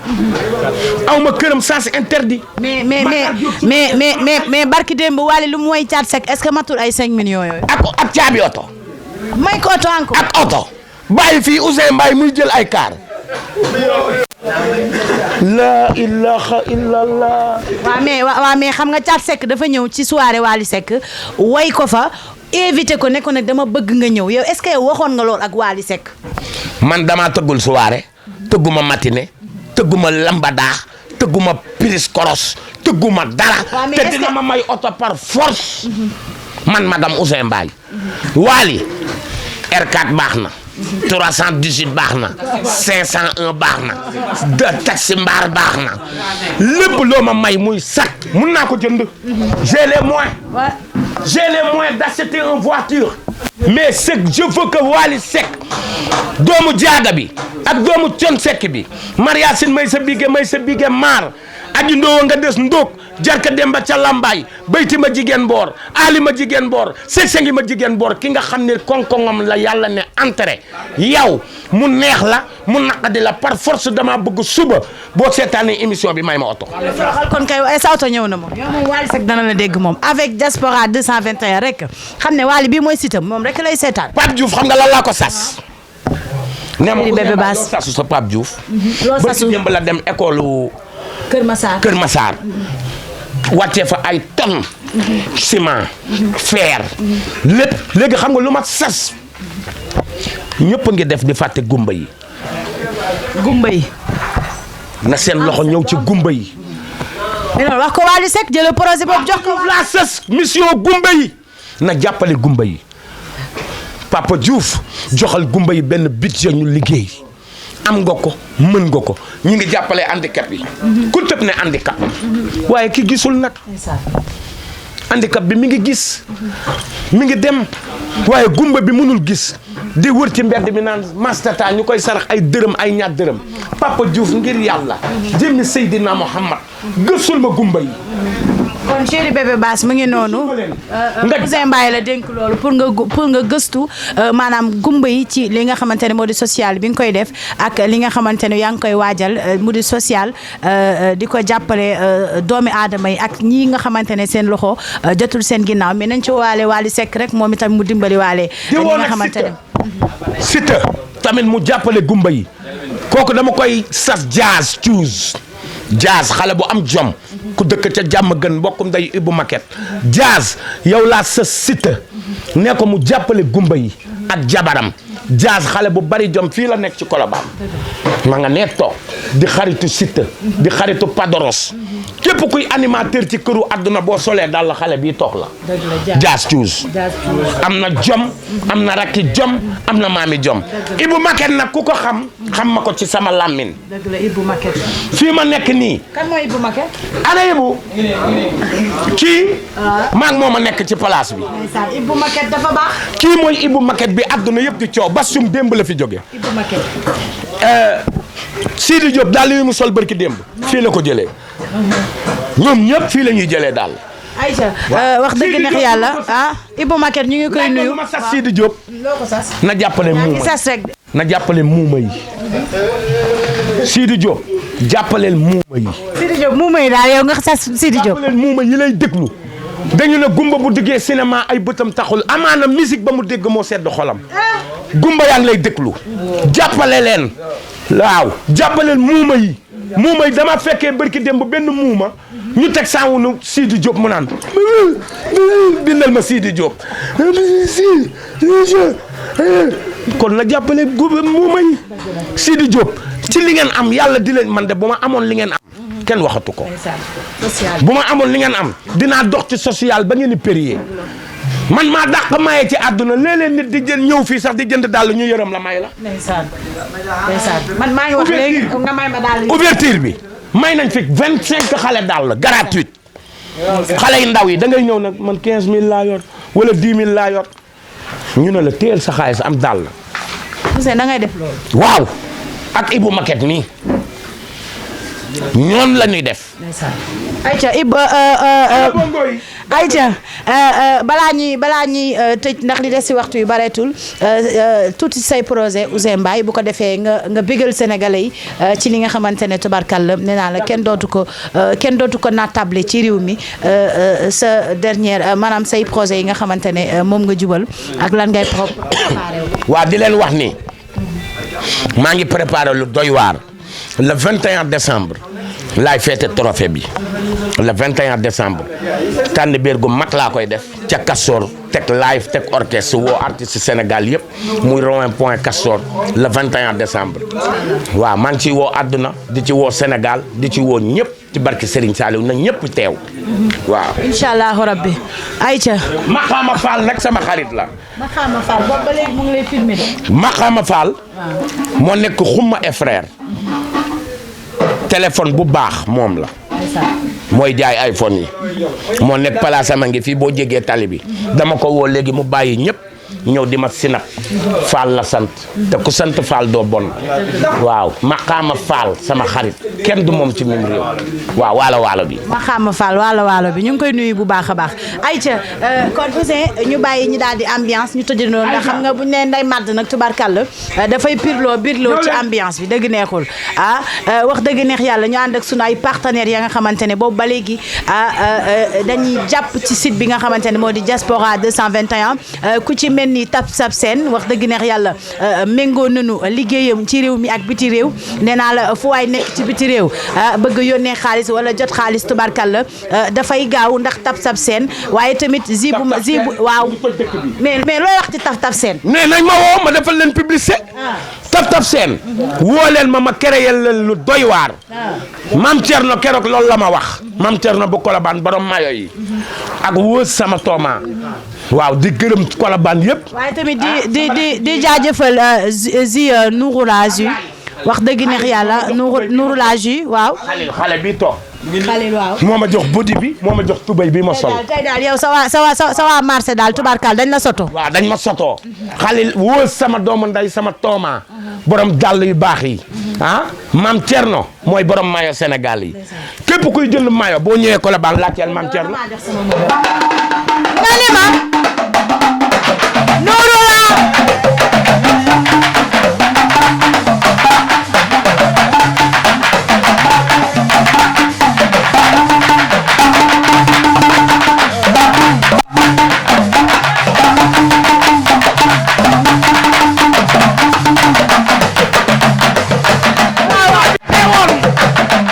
aw ma këram sens interdit. mais barki démb Wally lu mu woy Thiat Seck est-ce que matul ay 5 millions yooyu. ak caabi oto. may ko oto encore. ak oto bàyyi fii Ouzin Mbaye muy jël ay kaar la ilaha illallah. waaw mais xam nga Thiat Seck dafa ñëw ci soirée Wally Seck woy ko fa invité ko ne ko nag dama bëgg nga ñëw yow est-ce que yow waxoon nga lool ak Wally Seck. man damaa tëggul soirée tëgguma matinée tëgguma lambada tëgguma prise koros tëgguma dara. te dina ma may oto par force. man madame Ousseyn Mbaye. Wally R4 baax na. 318 baax na 501 baax na de taxi mbaar baax na lépp loo ma may muy sac mun naa ko jënd. j'ai les moyens d'acheter une voiture. mais ce que je veux que Wally Seck doomu jaaga bi ak doomu con Seck bi Mariasin may sa bige maar aji ndoowa nga des ndóog jarka demba ca lambaay bayti ma jigéen boor aali ma jigéen boor seg-sengi ma jigéen boor ki nga xam ne koŋ-koŋam la yàlla ne entré yow mu neex la mu naqadi la par force dama bëgg suba boo seetaanee émission bi may ma oto. kon kay sa oto ñëw na moom yow moom Wally Seck dana la dégg moom avec Diaspora 221 rek xam ne Wally bii mooy sitam moom rek lay seetaan. Pape Diouf xam nga lan laa ko sas. ne ma Bébé Bass loo sasu sa Pape Diouf. loo sasu ba démb la dem école Kër Massar. wàccee fa ay tonnes. ciment. fer. lépp léegi xam nga lu ma sas. ñëpp a ngi def di fàtte gumba yi. na seen loxo ñëw ci gumba yi. mais loolu wax ko Wally Seck jëlee projet boobu jox ko. la sas mission gumba yi. na jàppale gumba yi. Papa Diouf joxal gumba yi benn budget ñu liggéey. am nga ko mën nga ko ñu ngi jàppale handicap yi. ku tëb ne handicap. waaye ki gisul nag. handicap bi mi ngi gis. mi ngi dem. waaye gumba bi mënul gis. di wër ci mbedd mi naan mastata ñu koy sarax ay dërëm ay ñaar dërëm. Papa Diouf ngir yàlla. jëmmi Seydina Muhammad gëstul ma gumba yi. kon chéri Bébé Bass mu ngi noonu. Ousseyn Mbaye la dénk loolu pour nga gëstu maanaam gumba yi ci li nga xamante ne moo di social bi nga koy def ak li nga xamante ne yaa ngi koy waajal mu di social di ko jàppale doomi aadama yi ak ñii nga xamante ne seen loxo jotul seen ginnaaw mais nañ ci waale Wally Seck rek moom itam mu dimbali waale. li nga xamante ne Siteu tamit mu jàppale gumba yi kooku dama koy sas jazz choose jazz xale bu am jom. ku dëkk ca jàmm gën mbokkum nday Ibou Maquette Jazz yow laa sa Siteu ne ko mu jàppale gumba yi ak jabaram Jazz xale bu bari jom fii la nekk ci Colobane ma nga nee toog di xaritu Siteu di xaritu Padoros képp kuy animateur ci këru àdduna boo solee daal la xale bii toog la Jazz Choose am na jom am na rakki jom am na maami jom Ibou Maquette nag ku ko xam ma ko ci sama làmmin dëgg la Ibou Maquette fii ma nekk nii kan mooy Ibou Maquette ana Ibou kii maa ngi moom a nekk ci place bi Ibou Maquette dafa baax kii mooy Ibou Maquette bi àdduna yëpp di coow ba sum démb la fi jóge Ibou Maquette Sidi Diop daal li mu sol bërki démb fii la ko jëlee ñoom ñëpp fii la ñuy jëlee daal Aïcha wax dëgg neex yàlla Ibou Maquette ñu ngi koy nuyu ma sas Sidi Diop loo ko sas na jàppale muuma sas rek na jàppale muuma yi Sidi Diop jàppaleel muuma yi Sidi Diop muuma yi daal yow nga sas Sidi Diop jàppaleel muuma yi lay déglu dañu ne gumba bu duggee cinéma ay bëtam taxul amaana musique ba mu dégg moo sedd xolam gumba yaa ngi lay déglu jàppale leen waaw jàppaleel muuma yi dama fekkee barki démb benn muuma ñu teg saawunu Sidi Diop mu naan bindal ma Sidi Diop kon na jàppale muuma yi Sidi Diop ci li ngeen am yàlla di leen man de bu ma amoon li ngeen am kenn waxatu ko bu ma amoon li ngeen am dinaa dox ci social ba ngeen di périer man maa dàq maye ci àdduna léeg-léeg nit di jënd ñëw fii sax di jënd dàll ñu yërëm la may la. ndeysaan man maa ngi wax léegi nga may ma dàll ouverture bi may nañ fi 25 xale dàll gratuite xale yu ndaw yi da ngay ñëw nag man 15000 laa yor wala 10000 laa yor ñu ne la téel sa xaalis am dàll. Ousseyn da ngay def loolu. waaw ak Ibou Maquette nii ñoom la ñuy def. Aïcha Aïcha balaa ñuy tëj ndax li des si waxtu yu bareetul tuuti say projet Ousseyn Mbaye bu ko defee nga bégal sénégalais yi ci li nga xamante ne tubarkalla nee naa la kenn dootu ko naatable ci réew mi sa dernière maanaam say projet yi nga xamante ne moom nga jubal ak lan ngay préparé waa di leen wax ni maa ngi préparé lu doy waar le 21 décembre laay feete trophée bi le 21 décembre tànn biir gu mag laa koy def ca Castor teg live teg orchestre woo artiste Sénégal yëpp muy rond-point Castor le 21 décembre waaw maa ngi ciy woo àdduna di ci woo Sénégal di ci woo ñëpp ci barke Serigne Saliou na ñëpp teew waaw. incha allahu rabbi ayca. Maxaama Fall nag sama xarit la. Maxaama Fall boobu ba léegi mu ngi lay filmé de. Maxaama Fall. moo nekk Xuma et frère. téléphone bu baax moom la. mooy jaay iPhone yi. moo nekk place am a ngi fii boo jegee tali bi. dama ko woo léegi mu bàyyi ñëpp. ñëw di ma sinap Fall la sant te ku sant Fall doo bon waaw Maxaama Fall sama xarit kenn du moom ci mim réew waaw waalo bi Maxaama Fall waalo bi ñu ngi koy nuyu bu baax a baax ayca kon Ouzin ñu bàyyi ñi daal di ambiance ñu tëjee noonu ndax xam nga bu ñu nee nday màdd nag tubarkàlla dafay birloo ci ambiance bi dëgg neexul wax dëgg neex yàlla ñu ànd ak sunu ay partenaires ya nga xamante ne boobu ba léegi dañuy jàpp ci site bi nga xamante ne moo di Diaspora 221 ku ci mel ni Tab Seen wax dëgg neex yàlla méngoo nanu liggéeyam ci réew mi ak biti réew nee naa la fu waay nekk ci biti réew bëgg yónnee xaalis wala jot xaalis tubarkalla dafay gaaw ndax Tab Seen waaye tamit zibu waaw mais looy wax ci Tab Seen nee nañ ma woo ma defal leen publicité Tab Seen woo leen ma créé leen lu doy waar Mam Thierno keroog loolu la ma wax Mam Thierno bu Colobane borom mayo yi ak wóos sama tooma waaw di gërëm Colobane yëpp. waaye tamit di jaajëfal zi Nourou Laji wax dëgg neex yàlla Nourou Laji waaw. xale bi toog. xale waaw. moo ma jox bodi bi moo ma jox tubay bi ma sol. tey daal yow sa waa marché daal tubaarkaal dañ la soto. waaw dañ ma soto xale wóos sama doomu nday sama tooma borom dàll yu baax yi Mam Thierno mooy borom mayo Sénégal yi képp kuy jënd mayo boo ñëwee Colobane laajteel Mam Thierno. nga ne ma Nourou la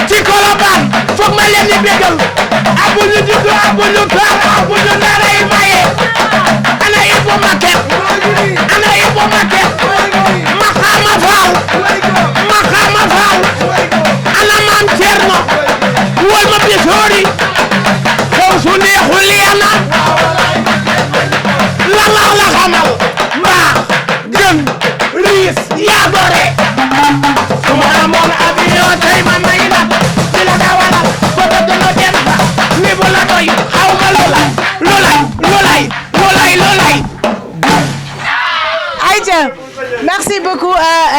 ci Colobane foog ma leen di bégal abuñu juddu abuñu taal abuñu naray maye ana Ibu Maket Maxaama Fall ana Mam Thierno wol ma bisoori xew su neexul leena la xamal mbaax gën riis yaa gore su ma amoon avion tey ma may la di la dawalal foto dina dem fa ni bu la doy xaw ma lolay ayca merci beaucoup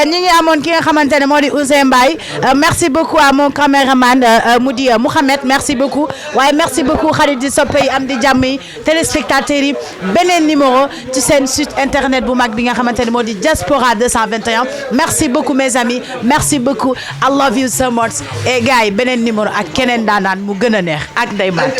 ñi ngi amoon ki nga xamante ne moo di Ouzin Mbaye merci beaucoup à mon caméraman mu di Mouhamed merci beaucoup waaye merci beaucoup xarit di soppe yi am di jàmm yi téléspectateurs yi beneen numéro ci seen site internet bu mag bi nga xamante ne moo di Diaspora 221 merci beaucoup mes amis merci beaucoup I love you so much et gars yi beneen numéro ak keneen daanaan mu gën a neex ak day mat